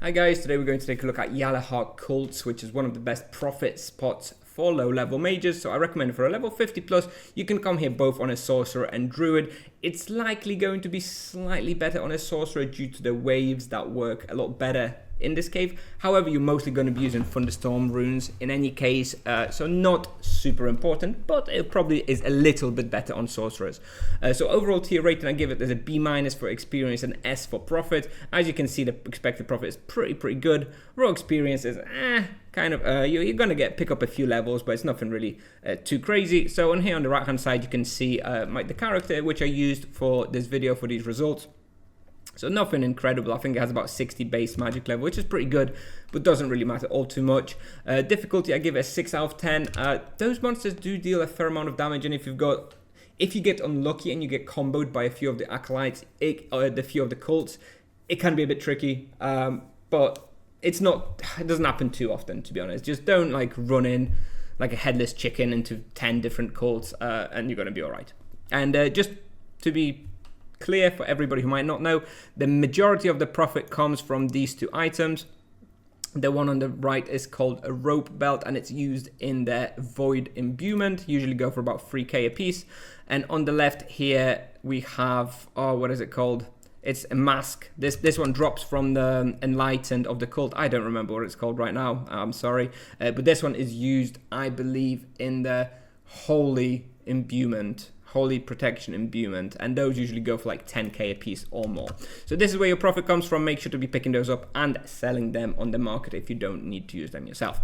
Hi guys, today we're going to take a look at Yalahar Cults, which is one of the best profit spots for low level mages. So I recommend for a level 50 plus, you can come here both on a Sorcerer and Druid. It's likely going to be slightly better on a Sorcerer due to the waves that work a lot better in this cave. However, you're mostly going to be using Thunderstorm runes in any case, so not super important, but it probably is a little bit better on Sorcerers. So overall tier rating, I give it as a B- for experience and S for profit. As you can see, the expected profit is pretty good. Raw experience is kind of, you're going to pick up a few levels, but it's nothing really too crazy. So on here on the right hand side, you can see the character which I used for this video for these results. So nothing incredible. I think it has about 60 base magic level, which is pretty good, but doesn't really matter all too much. Difficulty, I give it a 6 out of 10. Those monsters do deal a fair amount of damage, and if you get unlucky and you get comboed by a few of the acolytes, the few of the cults, it can be a bit tricky. But it doesn't happen too often, to be honest. Just don't run in like a headless chicken into 10 different cults, and you're gonna be all right. And just to be clear for everybody who might not know, the majority of the profit comes from these two items. The one on the right is called a rope belt, and it's used in the void imbuement, usually go for about 3k a piece. And on the left here we have, what is it called? It's a mask. This one drops from the enlightened of the cult. I don't remember what it's called right now, I'm sorry, but this one is used, I believe, in the holy imbuement, holy protection imbuement, and those usually go for like 10k a piece or more. So this is where your profit comes from. Make sure to be picking those up and selling them on the market if you don't need to use them yourself.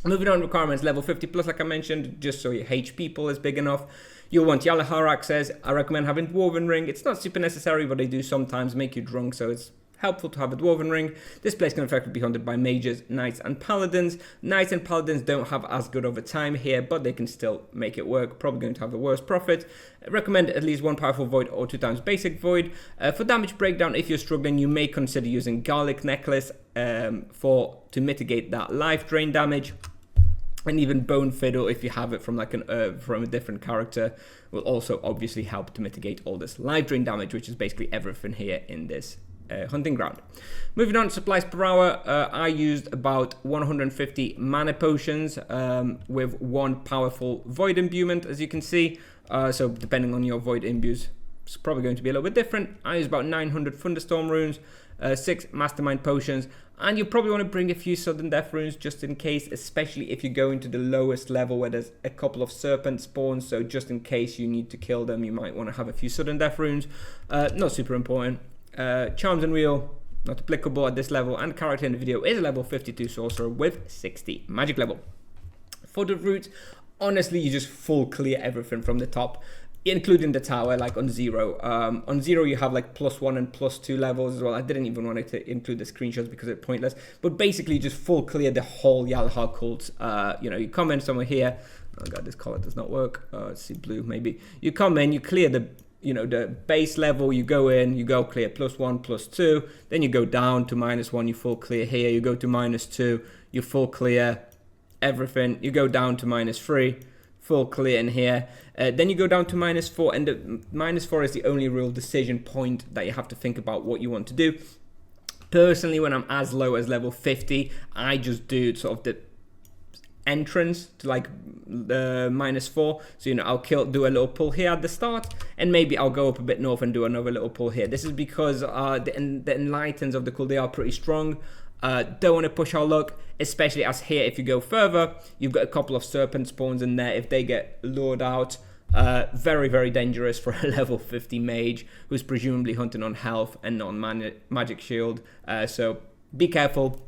Moving on, requirements level 50 plus, like I mentioned, just so your HP pool is big enough. You'll want Yalahar access. I recommend having Dwarven Ring. It's not super necessary, but they do sometimes make you drunk, so it's helpful to have a Dwarven Ring. This place can effectively be hunted by mages, knights, and paladins. Knights and paladins don't have as good of a time here, but they can still make it work. Probably going to have the worst profit. I recommend at least 1 powerful void or 2 times basic void. For damage breakdown, if you're struggling, you may consider using Garlic Necklace to mitigate that life drain damage. And even Bone Fiddle, if you have it from from a different character, will also obviously help to mitigate all this life drain damage, which is basically everything here in this hunting ground. Moving on to supplies per hour, I used about 150 mana potions with 1 powerful void imbuement, as you can see. So depending on your void imbues, it's probably going to be a little bit different. I used about 900 thunderstorm runes, 6 mastermind potions, and you probably want to bring a few sudden death runes just in case, especially if you go into the lowest level where there's a couple of serpent spawns. So just in case you need to kill them, you might want to have a few sudden death runes. Not super important. Charms and Wheel, not applicable at this level, and character in the video is a level 52 sorcerer with 60 magic level. For the route, honestly, you just full clear everything from the top, including the tower, like on 0. On 0 you have like +1 and +2 levels as well. I didn't even want to include the screenshots because it's pointless, but basically just full clear the whole Yalahar Cults. You come in somewhere here. Oh god, this color does not work. Let's see, blue maybe. You come in, you clear the base level, you go in, you go clear +1, +2, then you go down to -1, you full clear here, you go to -2, you full clear everything, you go down to -3, full clear in here, then you go down to -4, and the -4 is the only real decision point that you have to think about what you want to do. Personally, when I'm as low as level 50, I just do sort of the entrance to like the -4, so I'll do a little pull here at the start, and maybe I'll go up a bit north and do another little pull here. This is because the enlightens of the cult, they are pretty strong. Don't want to push our luck, especially as here, if you go further, you've got a couple of serpent spawns in there. If they get lured out, very dangerous for a level 50 mage who's presumably hunting on health and not on magic shield, so be careful.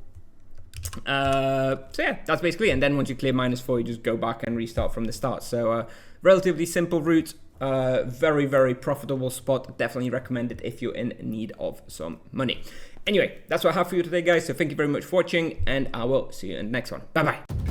So yeah, that's basically it. And then once you clear -4, you just go back and restart from the start. So relatively simple route, very profitable spot. Definitely recommend it if you're in need of some money. Anyway, that's what I have for you today, guys. So thank you very much for watching, and I will see you in the next one. Bye bye.